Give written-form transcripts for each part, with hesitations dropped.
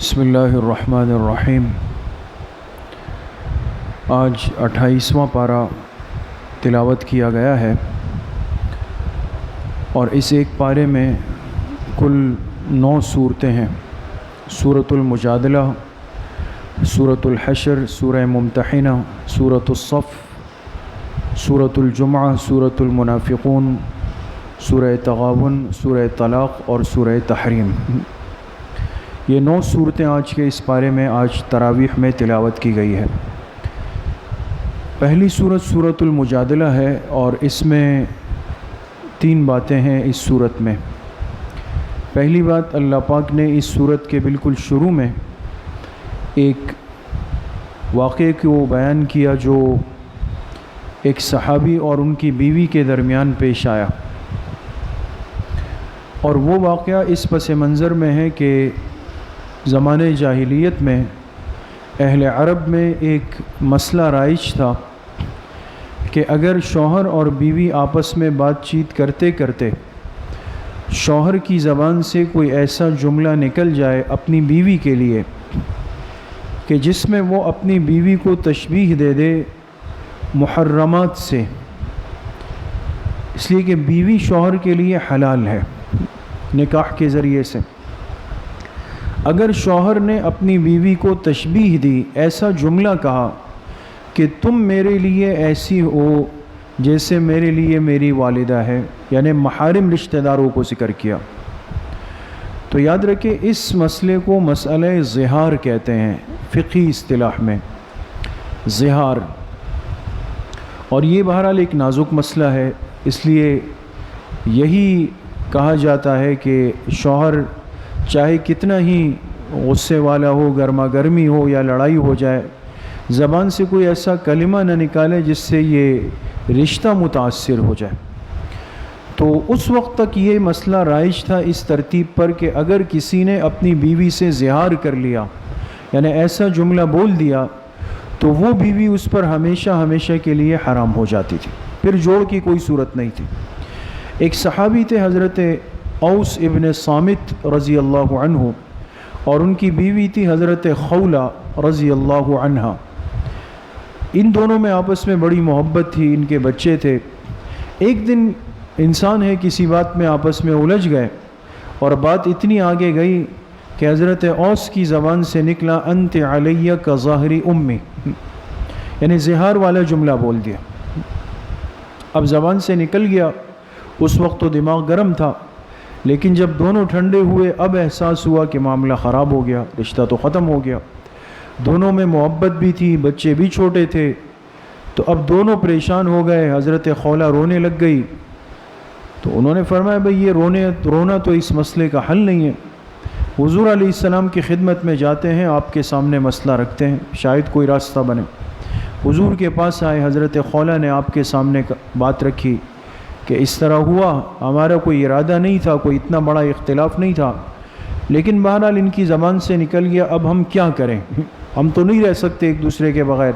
بسم اللہ الرحمن الرحیم۔ آج 28واں پارہ تلاوت کیا گیا ہے اور اس ایک پارے میں کل 9 صورتیں ہیں۔ سورۃ المجادلہ، سورۃ الحشر، سورہ ممتحنہ، سورۃ الصف، سورۃ الجمعہ، سورۃ المنافقون، سورہ تغابن، سورہ طلاق اور سورہ تحریم۔ یہ 9 صورتیں آج کے اس پارے میں آج تراویح میں تلاوت کی گئی ہے۔ پہلی صورت سورۃ المجادلہ ہے اور اس میں 3 باتیں ہیں اس صورت میں۔ پہلی بات، اللہ پاک نے اس صورت کے بالکل شروع میں ایک واقعے کو بیان کیا جو ایک صحابی اور ان کی بیوی کے درمیان پیش آیا، اور وہ واقعہ اس پس منظر میں ہے کہ زمانے جاہلیت میں اہل عرب میں ایک مسئلہ رائج تھا کہ اگر شوہر اور بیوی آپس میں بات چیت کرتے کرتے شوہر کی زبان سے کوئی ایسا جملہ نکل جائے اپنی بیوی کے لیے کہ جس میں وہ اپنی بیوی کو تشبیہ دے دے محرمات سے، اس لیے کہ بیوی شوہر کے لیے حلال ہے نکاح کے ذریعے سے، اگر شوہر نے اپنی بیوی کو تشبیہ دی، ایسا جملہ کہا کہ تم میرے لیے ایسی ہو جیسے میرے لیے میری والدہ ہے، یعنی محارم رشتہ داروں کو ذکر کیا، تو یاد رکھیں اس مسئلے کو مسئلہ زہار کہتے ہیں فقہی اصطلاح میں، زہار۔ اور یہ بہرحال ایک نازک مسئلہ ہے، اس لیے یہی کہا جاتا ہے کہ شوہر چاہے کتنا ہی غصے والا ہو، گرما گرمی ہو یا لڑائی ہو جائے، زبان سے کوئی ایسا کلمہ نہ نکالے جس سے یہ رشتہ متاثر ہو جائے۔ تو اس وقت تک یہ مسئلہ رائج تھا اس ترتیب پر کہ اگر کسی نے اپنی بیوی سے زہار کر لیا، یعنی ایسا جملہ بول دیا، تو وہ بیوی اس پر ہمیشہ ہمیشہ کے لیے حرام ہو جاتی تھی، پھر جوڑ کی کوئی صورت نہیں تھی۔ ایک صحابی تھے حضرت اوس ابن صامت رضی اللہ عنہ، اور ان کی بیوی تھی حضرت خولہ رضی اللہ عنہ۔ ان دونوں میں آپس میں بڑی محبت تھی، ان کے بچے تھے۔ ایک دن انسان ہے کسی بات میں آپس میں الجھ گئے، اور بات اتنی آگے گئی کہ حضرت اوس کی زبان سے نکلا انت علیہ کا ظاہری امی، یعنی زہار والا جملہ بول دیا۔ اب زبان سے نکل گیا، اس وقت تو دماغ گرم تھا، لیکن جب دونوں ٹھنڈے ہوئے اب احساس ہوا کہ معاملہ خراب ہو گیا، رشتہ تو ختم ہو گیا۔ دونوں میں محبت بھی تھی، بچے بھی چھوٹے تھے، تو اب دونوں پریشان ہو گئے۔ حضرت خولہ رونے لگ گئی، تو انہوں نے فرمایا بھئی یہ رونا تو اس مسئلے کا حل نہیں ہے، حضور علیہ السلام کی خدمت میں جاتے ہیں، آپ کے سامنے مسئلہ رکھتے ہیں، شاید کوئی راستہ بنے۔ حضور کے پاس آئے، حضرت خولہ نے آپ کے سامنے بات رکھی کہ اس طرح ہوا، ہمارا کوئی ارادہ نہیں تھا، کوئی اتنا بڑا اختلاف نہیں تھا، لیکن بہرحال ان کی زبان سے نکل گیا، اب ہم کیا کریں، ہم تو نہیں رہ سکتے ایک دوسرے کے بغیر،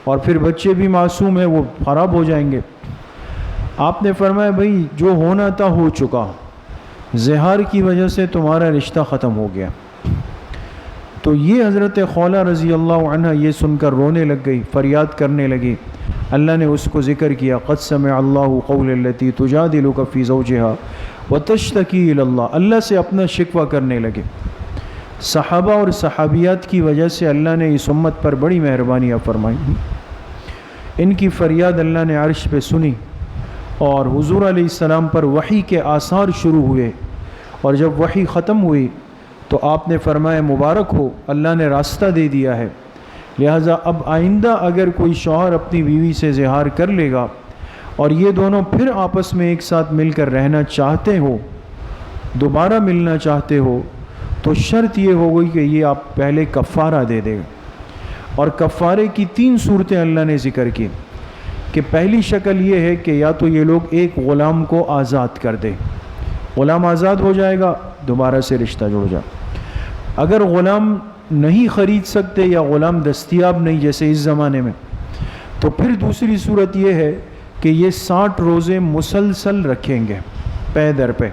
اور پھر بچے بھی معصوم ہیں، وہ خراب ہو جائیں گے۔ آپ نے فرمایا بھئی جو ہونا تھا ہو چکا، زہار کی وجہ سے تمہارا رشتہ ختم ہو گیا۔ تو یہ حضرت خولہ رضی اللہ عنہ یہ سن کر رونے لگ گئی، فریاد کرنے لگی۔ اللہ نے اس کو ذکر کیا، قد سمع اللہ قول التی تجادلک فی زوجہا وتشتکی الی اللہ، اللہ سے اپنا شکوہ کرنے لگے۔ صحابہ اور صحابیات کی وجہ سے اللہ نے اس امت پر بڑی مہربانیاں فرمائی، ان کی فریاد اللہ نے عرش پہ سنی، اور حضور علیہ السلام پر وحی کے آثار شروع ہوئے، اور جب وحی ختم ہوئی تو آپ نے فرمایا مبارک ہو، اللہ نے راستہ دے دیا ہے، لہٰذا اب آئندہ اگر کوئی شوہر اپنی بیوی سے زہار کر لے گا اور یہ دونوں پھر آپس میں ایک ساتھ مل کر رہنا چاہتے ہو، دوبارہ ملنا چاہتے ہو، تو شرط یہ ہو گئی کہ یہ آپ پہلے کفارہ دے دے گا۔ اور کفارے کی 3 صورتیں اللہ نے ذکر کی کہ پہلی شکل یہ ہے کہ یا تو یہ لوگ ایک غلام کو آزاد کر دے، غلام آزاد ہو جائے گا، دوبارہ سے رشتہ جڑ جائے۔ اگر غلام نہیں خرید سکتے یا غلام دستیاب نہیں جیسے اس زمانے میں، تو پھر دوسری صورت یہ ہے کہ یہ 60 روزے مسلسل رکھیں گے پے در پہ،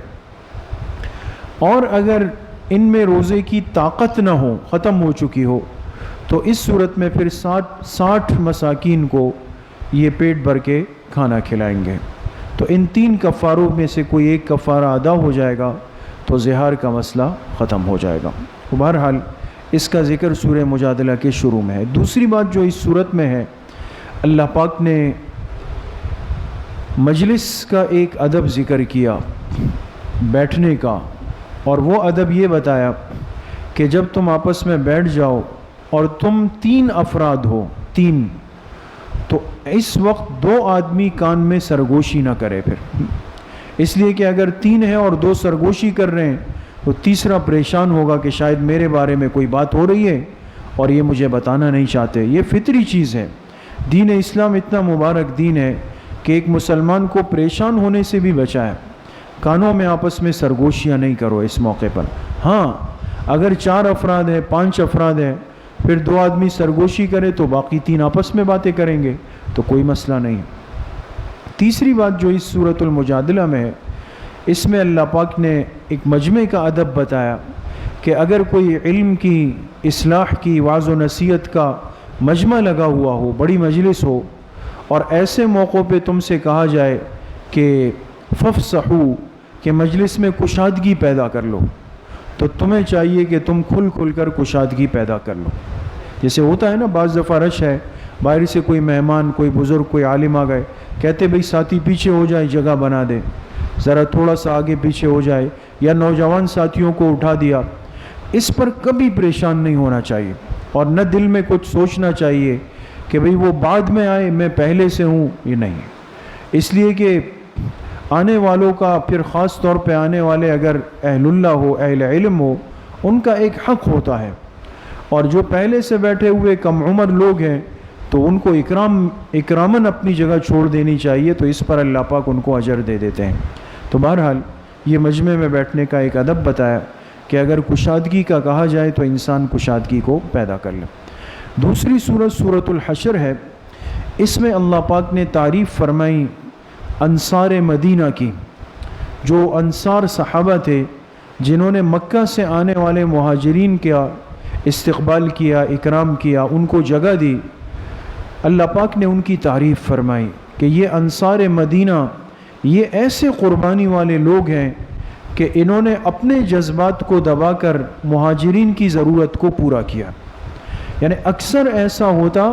اور اگر ان میں روزے کی طاقت نہ ہو، ختم ہو چکی ہو، تو اس صورت میں پھر 60 مساکین کو یہ پیٹ بھر کے کھانا کھلائیں گے۔ تو ان 3 کفاروں میں سے کوئی ایک کفارہ ادا ہو جائے گا تو زہار کا مسئلہ ختم ہو جائے گا۔ بہرحال اس کا ذکر سورہ مجادلہ کے شروع میں ہے۔ دوسری بات جو اس صورت میں ہے، اللہ پاک نے مجلس کا ایک ادب ذکر کیا، بیٹھنے کا، اور وہ ادب یہ بتایا کہ جب تم آپس میں بیٹھ جاؤ اور تم 3 افراد ہو، 3، تو اس وقت 2 آدمی کان میں سرگوشی نہ کرے پھر، اس لیے کہ اگر 3 ہیں اور 2 سرگوشی کر رہے ہیں تو تیسرا پریشان ہوگا کہ شاید میرے بارے میں کوئی بات ہو رہی ہے اور یہ مجھے بتانا نہیں چاہتے۔ یہ فطری چیز ہے۔ دین اسلام اتنا مبارک دین ہے کہ ایک مسلمان کو پریشان ہونے سے بھی بچائے۔ کانوں میں آپس میں سرگوشیاں نہیں کرو اس موقع پر۔ ہاں اگر 4 افراد ہیں، 5 افراد ہیں، پھر 2 آدمی سرگوشی کرے تو باقی 3 آپس میں باتیں کریں گے تو کوئی مسئلہ نہیں۔ تیسری بات جو اس سورۃ المجادلہ میں ہے، اس میں اللہ پاک نے ایک مجمع کا ادب بتایا کہ اگر کوئی علم کی، اصلاح کی، وعظ و نصیحت کا مجمع لگا ہوا ہو، بڑی مجلس ہو، اور ایسے موقعوں پہ تم سے کہا جائے کہ فافصحوا، کہ مجلس میں کشادگی پیدا کر لو، تو تمہیں چاہیے کہ تم کھل کر کشادگی پیدا کر لو۔ جیسے ہوتا ہے نا، بعض دفعہ رش ہے، باہر سے کوئی مہمان، کوئی بزرگ، کوئی عالم آ گئے، کہتے بھئی ساتھی پیچھے ہو جائے، جگہ بنا دے، ذرا تھوڑا سا آگے پیچھے ہو جائے، یا نوجوان ساتھیوں کو اٹھا دیا۔ اس پر کبھی پریشان نہیں ہونا چاہیے، اور نہ دل میں کچھ سوچنا چاہیے کہ بھئی وہ بعد میں آئے، میں پہلے سے ہوں، یہ نہیں۔ اس لیے کہ آنے والوں کا، پھر خاص طور پہ آنے والے اگر اہل اللہ ہو، اہل علم ہو، ان کا ایک حق ہوتا ہے، اور جو پہلے سے بیٹھے ہوئے کم عمر لوگ ہیں تو ان کو اکراماً اپنی جگہ چھوڑ دینی چاہیے، تو اس پر اللہ پاک ان کو اجر دے دیتے ہیں۔ تو بہرحال یہ مجمع میں بیٹھنے کا ایک ادب بتایا کہ اگر کشادگی کا کہا جائے تو انسان کشادگی کو پیدا کر لے۔ دوسری سورت سورۃ الحشر ہے۔ اس میں اللہ پاک نے تعریف فرمائی انصار مدینہ کی، جو انصار صحابہ تھے جنہوں نے مکہ سے آنے والے مہاجرین کا استقبال کیا، اکرام کیا، ان کو جگہ دی۔ اللہ پاک نے ان کی تعریف فرمائی کہ یہ انصار مدینہ، یہ ایسے قربانی والے لوگ ہیں کہ انہوں نے اپنے جذبات کو دبا کر مہاجرین کی ضرورت کو پورا کیا۔ یعنی اکثر ایسا ہوتا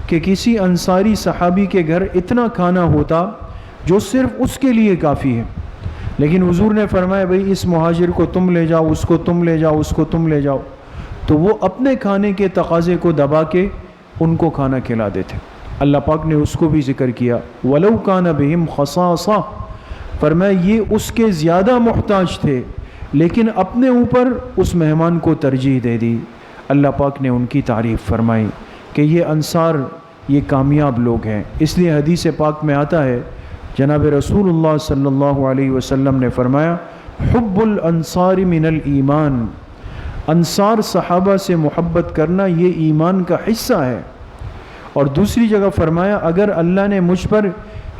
کہ کسی انصاری صحابی کے گھر اتنا کھانا ہوتا جو صرف اس کے لیے کافی ہے، لیکن حضور نے فرمایا بھئی اس مہاجر کو تم لے جاؤ، اس کو تم لے جاؤ، اس کو تم لے جاؤ، تو وہ اپنے کھانے کے تقاضے کو دبا کے ان کو کھانا کھلا دیتے۔ اللہ پاک نے اس کو بھی ذکر کیا، وَلَوْ كَانَ بِهِمْ خَصَاصَةٌ، فرمایا یہ اس کے زیادہ محتاج تھے لیکن اپنے اوپر اس مہمان کو ترجیح دے دی۔ اللہ پاک نے ان کی تعریف فرمائی کہ یہ انصار یہ کامیاب لوگ ہیں۔ اس لیے حدیث پاک میں آتا ہے، جناب رسول اللہ صلی اللہ علیہ وسلم نے فرمایا حب الانصار من الایمان، انصار صحابہ سے محبت کرنا یہ ایمان کا حصہ ہے۔ اور دوسری جگہ فرمایا اگر اللہ نے مجھ پر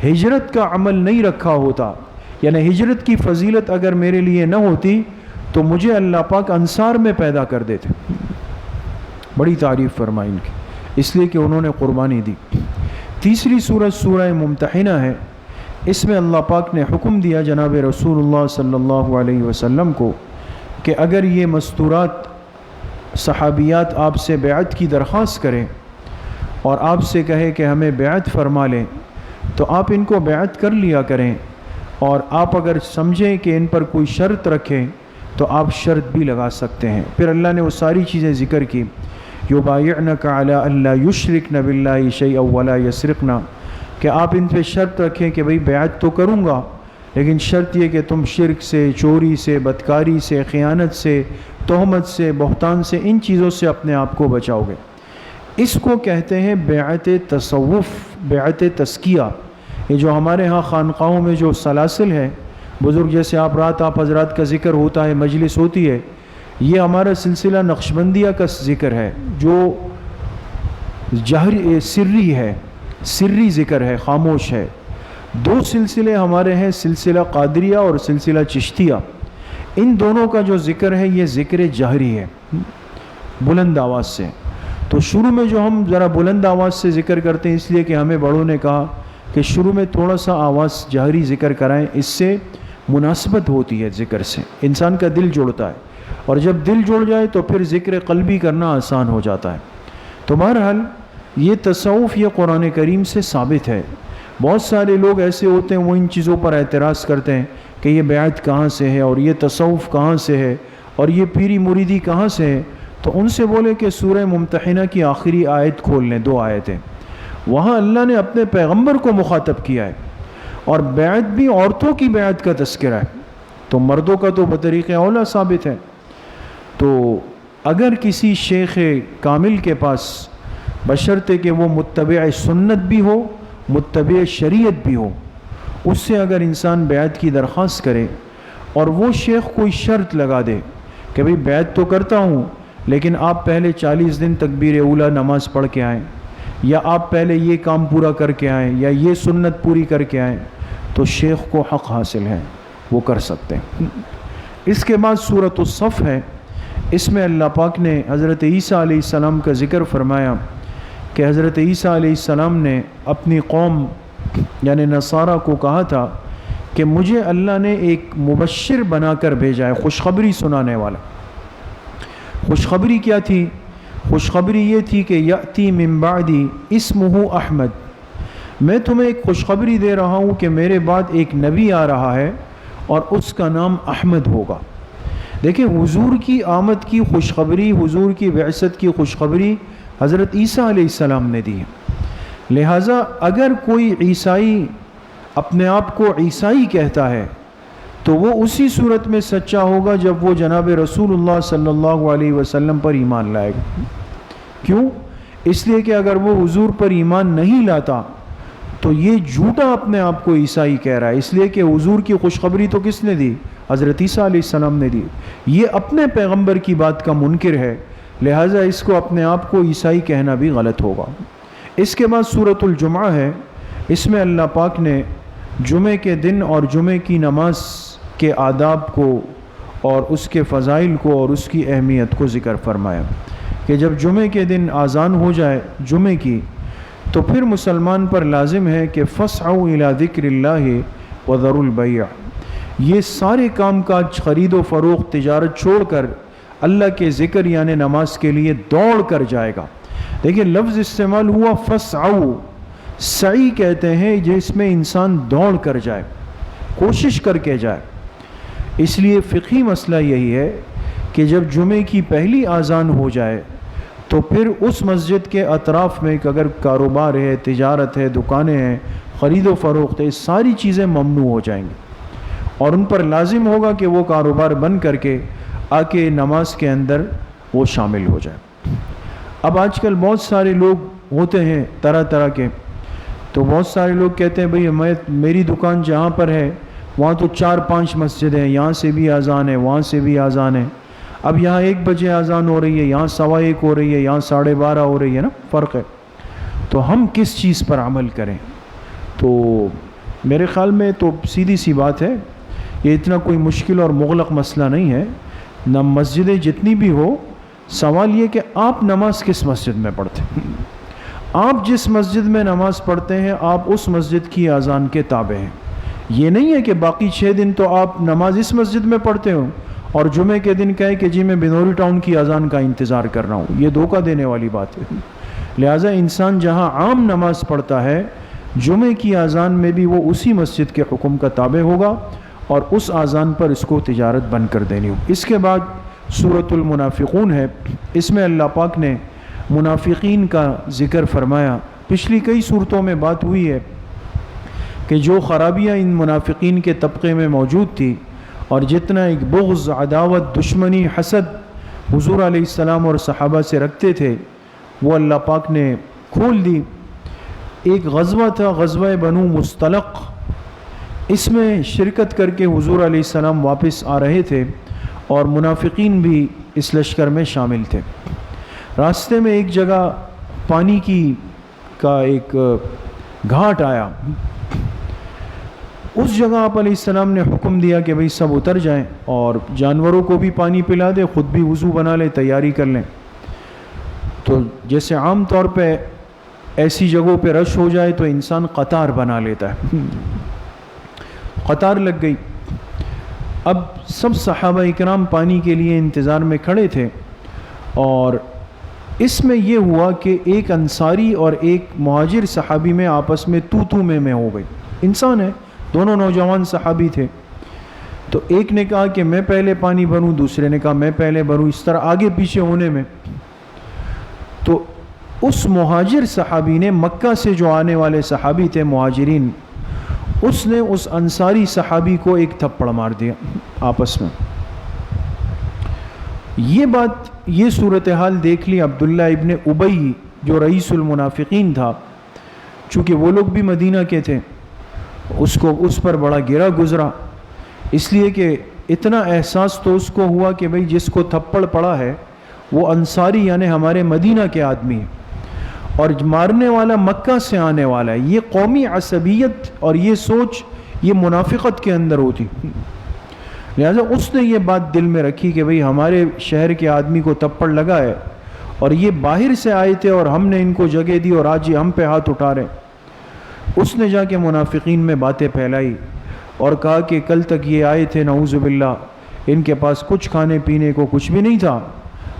ہجرت کا عمل نہیں رکھا ہوتا، یعنی ہجرت کی فضیلت اگر میرے لیے نہ ہوتی تو مجھے اللہ پاک انصار میں پیدا کر دیتے۔ بڑی تعریف فرمائی ان کی، اس لیے کہ انہوں نے قربانی دی۔ تیسری سورت سورہ ممتحنہ ہے۔ اس میں اللہ پاک نے حکم دیا جناب رسول اللہ صلی اللہ علیہ وسلم کو کہ اگر یہ مستورات صحابیات آپ سے بیعت کی درخواست کریں اور آپ سے کہے کہ ہمیں بیعت فرما لیں تو آپ ان کو بیعت کر لیا کریں، اور آپ اگر سمجھیں کہ ان پر کوئی شرط رکھیں تو آپ شرط بھی لگا سکتے ہیں۔ پھر اللہ نے وہ ساری چیزیں ذکر کی، یبایعنک علی الا یشرکن باللہ شیئا ولا یسرقن، کہ آپ ان پہ شرط رکھیں کہ بھئی بیعت تو کروں گا لیکن شرط یہ کہ تم شرک سے، چوری سے، بدکاری سے، خیانت سے، تہمت سے، بہتان سے، ان چیزوں سے اپنے آپ کو بچاؤ گے۔ اس کو کہتے ہیں بیعت تصوف، بیعت تزکیہ۔ یہ جو ہمارے ہاں خانقاہوں میں جو سلاسل ہے، بزرگ جیسے آپ حضرات کا ذکر ہوتا ہے، مجلس ہوتی ہے، یہ ہمارا سلسلہ نقشبندیہ کا ذکر ہے جو سری ہے، سری ذکر ہے، خاموش ہے۔ 2 سلسلے ہمارے ہیں، سلسلہ قادریہ اور سلسلہ چشتیہ۔ ان دونوں کا جو ذکر ہے یہ ذکر جہری ہے، بلند آواز سے۔ تو شروع میں جو ہم ذرا بلند آواز سے ذکر کرتے ہیں اس لیے کہ ہمیں بڑوں نے کہا کہ شروع میں تھوڑا سا آواز جہری ذکر کرائیں، اس سے مناسبت ہوتی ہے ذکر سے، انسان کا دل جڑتا ہے، اور جب دل جڑ جائے تو پھر ذکر قلبی کرنا آسان ہو جاتا ہے۔ تو بہرحال یہ تصوف یہ قرآن کریم سے ثابت ہے۔ بہت سارے لوگ ایسے ہوتے ہیں وہ ان چیزوں پر اعتراض کرتے ہیں کہ یہ بیعت کہاں سے ہے، اور یہ تصوف کہاں سے ہے، اور یہ پیری مریدی کہاں سے ہے۔ تو ان سے بولے کہ سورہ ممتحنہ کی آخری آیت کھول لیں، 2 آیتیں، وہاں اللہ نے اپنے پیغمبر کو مخاطب کیا ہے، اور بیعت بھی عورتوں کی بیعت کا تذکرہ ہے، تو مردوں کا تو بطریق اولا ثابت ہے۔ تو اگر کسی شیخ کامل کے پاس بشرطے کہ وہ متبع سنت بھی ہو، متبع شریعت بھی ہو، اس سے اگر انسان بیعت کی درخواست کرے اور وہ شیخ کوئی شرط لگا دے کہ بھئی بیعت تو کرتا ہوں لیکن آپ پہلے 40 دن تکبیر اولیٰ نماز پڑھ کے آئیں، یا آپ پہلے یہ کام پورا کر کے آئیں، یا یہ سنت پوری کر کے آئیں، تو شیخ کو حق حاصل ہے، وہ کر سکتے ہیں۔ اس کے بعد سورۃ الصف ہے، اس میں اللہ پاک نے حضرت عیسیٰ علیہ السلام کا ذکر فرمایا کہ حضرت عیسیٰ علیہ السلام نے اپنی قوم یعنی نصارہ کو کہا تھا کہ مجھے اللہ نے ایک مبشر بنا کر بھیجا ہے، خوشخبری سنانے والا۔ خوشخبری کیا تھی؟ خوشخبری یہ تھی کہ یأتی من بعدی اسمہ احمد، میں تمہیں ایک خوشخبری دے رہا ہوں کہ میرے بعد ایک نبی آ رہا ہے اور اس کا نام احمد ہوگا۔ دیکھیں حضور کی آمد کی خوشخبری، حضور کی بعثت کی خوشخبری حضرت عیسیٰ علیہ السلام نے دی ہے۔ لہٰذا اگر کوئی عیسائی اپنے آپ کو عیسائی کہتا ہے تو وہ اسی صورت میں سچا ہوگا جب وہ جناب رسول اللہ صلی اللہ علیہ وسلم پر ایمان لائے گا۔ کیوں؟ اس لیے کہ اگر وہ حضور پر ایمان نہیں لاتا تو یہ جھوٹا اپنے آپ کو عیسائی کہہ رہا ہے، اس لیے کہ حضور کی خوشخبری تو کس نے دی؟ حضرت عیسیٰ علیہ السلام نے دی۔ یہ اپنے پیغمبر کی بات کا منکر ہے، لہٰذا اس کو اپنے آپ کو عیسائی کہنا بھی غلط ہوگا۔ اس کے بعد سورۃ الجمعہ ہے، اس میں اللہ پاک نے جمعے کے دن اور جمعے کی نماز کے آداب کو اور اس کے فضائل کو اور اس کی اہمیت کو ذکر فرمایا کہ جب جمعے کے دن آذان ہو جائے جمعے کی تو پھر مسلمان پر لازم ہے کہ فَاسْعَوْا إِلَى ذِكْرِ اللَّهِ وَذَرُوا الْبَيْعَ، یہ سارے کام کاج خرید و فروخت تجارت چھوڑ کر اللہ کے ذکر یعنی نماز کے لیے دوڑ کر جائے گا۔ دیکھیں لفظ استعمال ہوا فَاسْعَوْا، سعی کہتے ہیں جس میں انسان دوڑ کر جائے، کوشش کر کے جائے۔ اس لیے فقہی مسئلہ یہی ہے کہ جب جمعے کی پہلی آذان ہو جائے تو پھر اس مسجد کے اطراف میں اگر کاروبار ہے، تجارت ہے، دکانیں ہیں، خرید و فروخت ہے، ساری چیزیں ممنوع ہو جائیں گی اور ان پر لازم ہوگا کہ وہ کاروبار بند کر کے آ کے نماز کے اندر وہ شامل ہو جائے۔ اب آج کل بہت سارے لوگ ہوتے ہیں طرح طرح کے، تو بہت سارے لوگ کہتے ہیں بھئی میری دکان جہاں پر ہے وہاں تو 4-5 مسجدیں ہیں، یہاں سے بھی اذان ہے، وہاں سے بھی اذان ہے، اب یہاں 1 بجے اذان ہو رہی ہے، یہاں 1:15 ہو رہی ہے، یہاں 12:30 ہو رہی ہے نا، فرق ہے۔ تو ہم کس چیز پر عمل کریں؟ تو میرے خیال میں تو سیدھی سی بات ہے، یہ اتنا کوئی مشکل اور مغلق مسئلہ نہیں ہے، نہ مسجدیں جتنی بھی ہو، سوال یہ کہ آپ نماز کس مسجد میں پڑھتے ہیں؟ آپ جس مسجد میں نماز پڑھتے ہیں آپ اس مسجد کی اذان کے تابع ہیں۔ یہ نہیں ہے کہ باقی 6 دن تو آپ نماز اس مسجد میں پڑھتے ہو اور جمعے کے دن کہے کہ جی میں بنوری ٹاؤن کی اذان کا انتظار کر رہا ہوں، یہ دھوکہ دینے والی بات ہے۔ لہٰذا انسان جہاں عام نماز پڑھتا ہے جمعے کی اذان میں بھی وہ اسی مسجد کے حکم کا تابع ہوگا اور اس اذان پر اس کو تجارت بند کر دینی ہو۔ اس کے بعد سورۃ المنافقون ہے، اس میں اللہ پاک نے منافقین کا ذکر فرمایا۔ پچھلی کئی صورتوں میں بات ہوئی ہے کہ جو خرابیاں ان منافقین کے طبقے میں موجود تھی اور جتنا ایک بغض، عداوت، دشمنی، حسد حضور علیہ السلام اور صحابہ سے رکھتے تھے وہ اللہ پاک نے کھول دی۔ ایک غزوہ تھا، غزوہ بنو مستلق، اس میں شرکت کر کے حضور علیہ السلام واپس آ رہے تھے اور منافقین بھی اس لشکر میں شامل تھے۔ راستے میں ایک جگہ پانی کا ایک گھاٹ آیا، اس جگہ آپ علیہ السلام نے حکم دیا کہ بھئی سب اتر جائیں اور جانوروں کو بھی پانی پلا دے، خود بھی وضو بنا لے، تیاری کر لیں۔ تو جیسے عام طور پہ ایسی جگہوں پہ رش ہو جائے تو انسان قطار بنا لیتا ہے، قطار لگ گئی۔ اب سب صحابہ اکرام پانی کے لیے انتظار میں کھڑے تھے، اور اس میں یہ ہوا کہ ایک انصاری اور ایک مہاجر صحابی میں آپس میں تو میں ہو گئی۔ انسان ہے، دونوں نوجوان صحابی تھے، تو ایک نے کہا کہ میں پہلے پانی بھروں، دوسرے نے کہا میں پہلے بھروں، اس طرح آگے پیچھے ہونے میں تو اس مہاجر صحابی نے، مکہ سے جو آنے والے صحابی تھے مہاجرین، اس نے اس انصاری صحابی کو ایک تھپڑ مار دیا آپس میں۔ یہ صورتحال دیکھ لی عبداللہ ابن ابی جو رئیس المنافقین تھا، چونکہ وہ لوگ بھی مدینہ کے تھے، اس پر بڑا گرا گزرا، اس لیے کہ اتنا احساس تو اس کو ہوا کہ بھئی جس کو تھپڑ پڑا ہے وہ انصاری یعنی ہمارے مدینہ کے آدمی ہے، اور مارنے والا مکہ سے آنے والا ہے۔ یہ قومی عصبیت اور یہ سوچ یہ منافقت کے اندر ہوتی، لہذا اس نے یہ بات دل میں رکھی کہ بھئی ہمارے شہر کے آدمی کو تھپڑ لگا ہے، اور یہ باہر سے آئے تھے اور ہم نے ان کو جگہ دی اور آج یہ ہم پہ ہاتھ اٹھا رہے ہیں۔ اس نے جا کے منافقین میں باتیں پھیلائی اور کہا کہ کل تک یہ آئے تھے نعوذ باللہ، ان کے پاس کچھ کھانے پینے کو کچھ بھی نہیں تھا،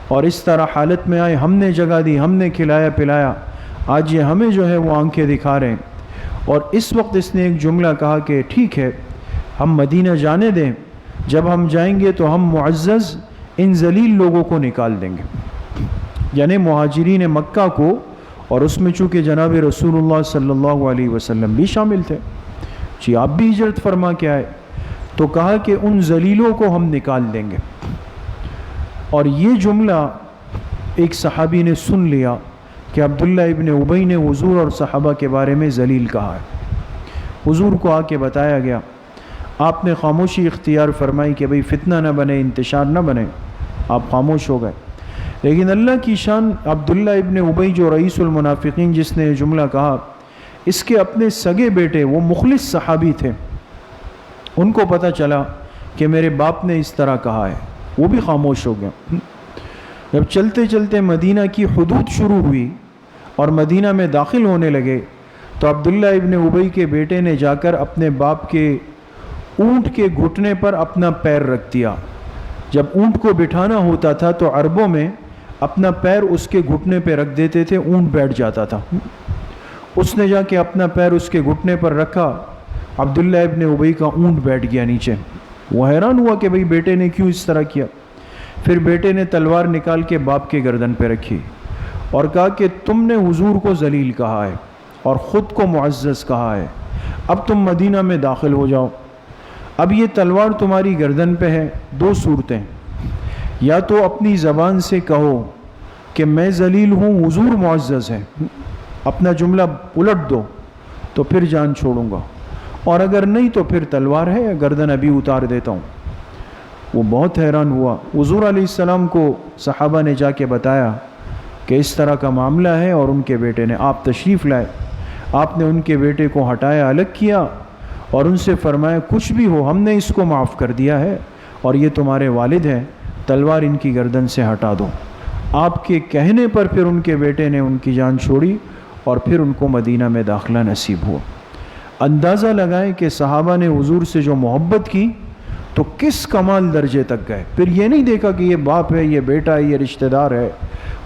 اور اس طرح حالت میں آئے، ہم نے جگہ دی، ہم نے کھلایا پلایا، آج یہ ہمیں جو ہے وہ آنکھیں دکھا رہے ہیں۔ اور اس وقت اس نے ایک جملہ کہا کہ ٹھیک ہے، ہم مدینہ جانے دیں، جب ہم جائیں گے تو ہم معزز ان ذلیل لوگوں کو نکال دیں گے، یعنی مہاجرین مکہ کو، اور اس میں چونکہ جناب رسول اللہ صلی اللہ علیہ وسلم بھی شامل تھے، جی آپ بھی ہجرت فرما کے آئے، تو کہا کہ ان ذلیلوں کو ہم نکال دیں گے۔ اور یہ جملہ ایک صحابی نے سن لیا کہ عبداللہ ابن ابی نے حضور اور صحابہ کے بارے میں ذلیل کہا ہے۔ حضور کو آ کے بتایا گیا، آپ نے خاموشی اختیار فرمائی کہ بھئی فتنہ نہ بنے، انتشار نہ بنے، آپ خاموش ہو گئے۔ لیکن اللہ کی شان، عبداللہ ابن ابی جو رئیس المنافقین جس نے یہ جملہ کہا، اس کے اپنے سگے بیٹے وہ مخلص صحابی تھے، ان کو پتہ چلا کہ میرے باپ نے اس طرح کہا ہے، وہ بھی خاموش ہو گیا۔ جب چلتے چلتے مدینہ کی حدود شروع ہوئی اور مدینہ میں داخل ہونے لگے، تو عبداللہ ابن ابی کے بیٹے نے جا کر اپنے باپ کے اونٹ کے گھٹنے پر اپنا پیر رکھ دیا۔ جب اونٹ کو بٹھانا ہوتا تھا تو عربوں میں اپنا پیر اس کے گھٹنے پہ رکھ دیتے تھے، اونٹ بیٹھ جاتا تھا۔ اس نے جا کے اپنا پیر اس کے گھٹنے پر رکھا، عبداللہ ابن ابی کا اونٹ بیٹھ گیا نیچے۔ وہ حیران ہوا کہ بھئی بیٹے نے کیوں اس طرح کیا۔ پھر بیٹے نے تلوار نکال کے باپ کے گردن پہ رکھی اور کہا کہ تم نے حضور کو ذلیل کہا ہے اور خود کو معزز کہا ہے، اب تم مدینہ میں داخل ہو جاؤ۔ اب یہ تلوار تمہاری گردن پہ ہے، دو صورتیں، یا تو اپنی زبان سے کہو کہ میں ذلیل ہوں، حضور معزز ہے، اپنا جملہ الٹ دو تو پھر جان چھوڑوں گا، اور اگر نہیں تو پھر تلوار ہے، گردن ابھی اتار دیتا ہوں۔ وہ بہت حیران ہوا۔ حضور علیہ السلام کو صحابہ نے جا کے بتایا کہ اس طرح کا معاملہ ہے، اور ان کے بیٹے نے، آپ تشریف لائے، آپ نے ان کے بیٹے کو ہٹایا، الگ کیا، اور ان سے فرمایا کچھ بھی ہو ہم نے اس کو معاف کر دیا ہے، اور یہ تمہارے والد ہیں، تلوار ان کی گردن سے ہٹا دو۔ آپ کے کہنے پر پھر ان کے بیٹے نے ان کی جان چھوڑی، اور پھر ان کو مدینہ میں داخلہ نصیب ہوا۔ اندازہ لگائیں کہ صحابہ نے حضور سے جو محبت کی تو کس کمال درجے تک گئے۔ پھر یہ نہیں دیکھا کہ یہ باپ ہے، یہ بیٹا ہے، یہ رشتہ دار ہے،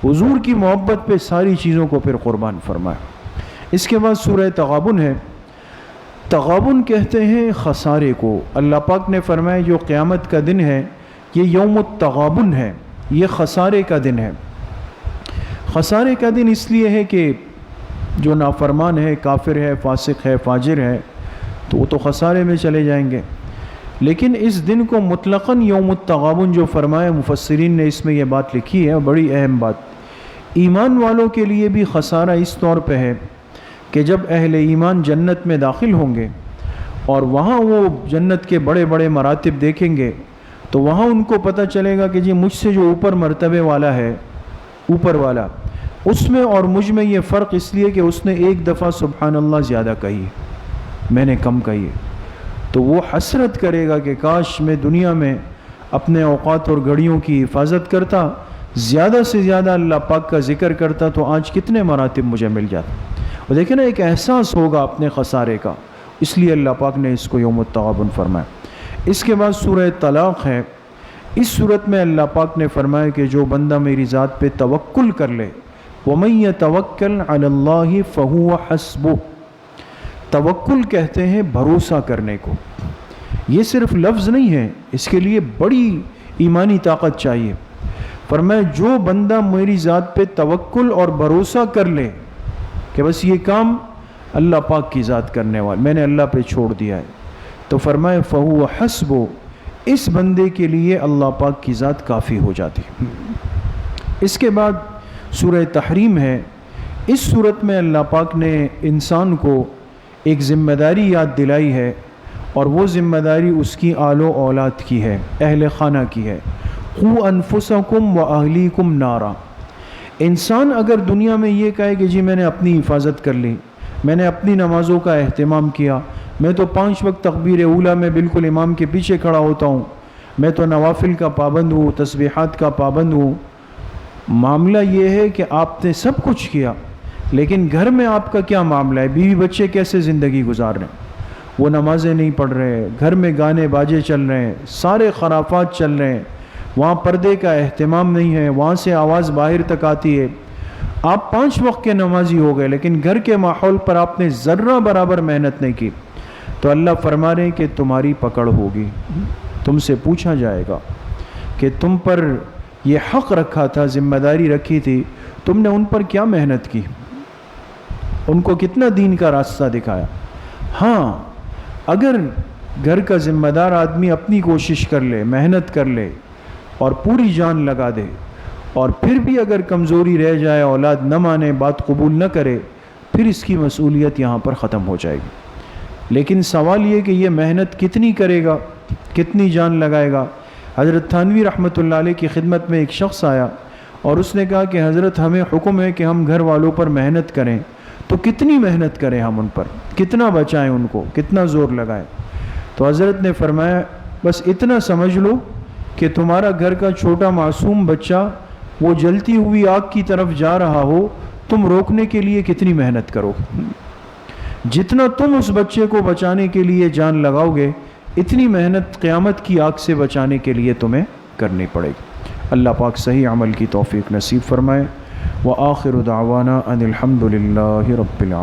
حضور کی محبت پہ ساری چیزوں کو پھر قربان فرمایا۔ اس کے بعد سورہ تغابن ہے۔ تغابن کہتے ہیں خسارے کو۔ اللہ پاک نے فرمایا جو قیامت کا دن ہے یہ یوم التغابن ہے، یہ خسارے کا دن ہے۔ خسارے کا دن اس لیے ہے کہ جو نافرمان ہے، کافر ہے، فاسق ہے، فاجر ہے، تو وہ تو خسارے میں چلے جائیں گے۔ لیکن اس دن کو مطلقاً یوم التغابن جو فرمایا، مفسرین نے اس میں یہ بات لکھی ہے، بڑی اہم بات۔ ایمان والوں کے لیے بھی خسارہ اس طور پہ ہے کہ جب اہل ایمان جنت میں داخل ہوں گے اور وہاں وہ جنت کے بڑے بڑے مراتب دیکھیں گے، تو وہاں ان کو پتہ چلے گا کہ جی مجھ سے جو اوپر مرتبے والا ہے، اوپر والا، اس میں اور مجھ میں یہ فرق اس لیے کہ اس نے ایک دفعہ سبحان اللہ زیادہ کہی ہے، میں نے کم کہی ہے۔ تو وہ حسرت کرے گا کہ کاش میں دنیا میں اپنے اوقات اور گھڑیوں کی حفاظت کرتا، زیادہ سے زیادہ اللہ پاک کا ذکر کرتا تو آج کتنے مراتب مجھے مل جاتے۔ اور دیکھیں نا، ایک احساس ہوگا اپنے خسارے کا، اس لیے اللہ پاک نے اس کو یوم التغابن فرمایا۔ اس کے بعد سورہ طلاق ہے۔ اس صورت میں اللہ پاک نے فرمایا کہ جو بندہ میری ذات پہ توکل کر لے، وَمَن يَتَوَكَّلْ عَلَى اللَّهِ فَهُوَ حَسْبُهُ، توکل کہتے ہیں بھروسہ کرنے کو۔ یہ صرف لفظ نہیں ہے، اس کے لیے بڑی ایمانی طاقت چاہیے۔ فرمایا جو بندہ میری ذات پہ توکل اور بھروسہ کر لے کہ بس یہ کام اللہ پاک کی ذات کرنے والا، میں نے اللہ پہ چھوڑ دیا ہے، تو فرمایا فَهُوَ حَسْبُهُ، اس بندے کے لیے اللہ پاک کی ذات کافی ہو جاتی ہے۔ اس کے بعد سورہ تحریم ہے۔ اس صورت میں اللہ پاک نے انسان کو ایک ذمہ داری یاد دلائی ہے، اور وہ ذمہ داری اس کی آل و اولاد کی ہے، اہل خانہ کی ہے۔ قُوا أَنفُسَكُمْ وَأَهْلِيكُمْ نَارًا، انسان اگر دنیا میں یہ کہے کہ جی میں نے اپنی حفاظت کر لی، میں نے اپنی نمازوں کا اہتمام کیا، میں تو 5 وقت تکبیر اولیٰ میں بالکل امام کے پیچھے کھڑا ہوتا ہوں، میں تو نوافل کا پابند ہوں، تسبیحات کا پابند ہوں۔ معاملہ یہ ہے کہ آپ نے سب کچھ کیا، لیکن گھر میں آپ کا کیا معاملہ ہے؟ بیوی بچے کیسے زندگی گزار رہے ہیں؟ وہ نمازیں نہیں پڑھ رہے، گھر میں گانے باجے چل رہے ہیں، سارے خرافات چل رہے ہیں، وہاں پردے کا اہتمام نہیں ہے، وہاں سے آواز باہر تک آتی ہے۔ آپ 5 وقت کے نمازی ہو گئے، لیکن گھر کے ماحول پر آپ نے ذرہ برابر محنت نہیں کی، تو اللہ فرما رہے ہیں کہ تمہاری پکڑ ہوگی، تم سے پوچھا جائے گا کہ تم پر یہ حق رکھا تھا، ذمہ داری رکھی تھی، تم نے ان پر کیا محنت کی، ان کو کتنا دین کا راستہ دکھایا۔ ہاں، اگر گھر کا ذمہ دار آدمی اپنی کوشش کر لے، محنت کر لے اور پوری جان لگا دے، اور پھر بھی اگر کمزوری رہ جائے، اولاد نہ مانے، بات قبول نہ کرے، پھر اس کی مسئولیت یہاں پر ختم ہو جائے گی۔ لیکن سوال یہ کہ یہ محنت کتنی کرے گا، کتنی جان لگائے گا۔ حضرت تھانوی رحمۃ اللہ علیہ کی خدمت میں ایک شخص آیا اور اس نے کہا کہ حضرت ہمیں حکم ہے کہ ہم گھر والوں پر محنت کریں، تو کتنی محنت کریں ہم ان پر، کتنا بچائیں ان کو، کتنا زور لگائیں؟ تو حضرت نے فرمایا بس اتنا سمجھ لو کہ تمہارا گھر کا چھوٹا معصوم بچہ وہ جلتی ہوئی آگ کی طرف جا رہا ہو، تم روکنے کے لیے کتنی محنت کرو، جتنا تم اس بچے کو بچانے کے لیے جان لگاؤ گے، اتنی محنت قیامت کی آگ سے بچانے کے لیے تمہیں کرنی پڑے گی۔ اللہ پاک صحیح عمل کی توفیق نصیب فرمائے۔ وآخر دعوانا ان الحمد للہ رب العالمین۔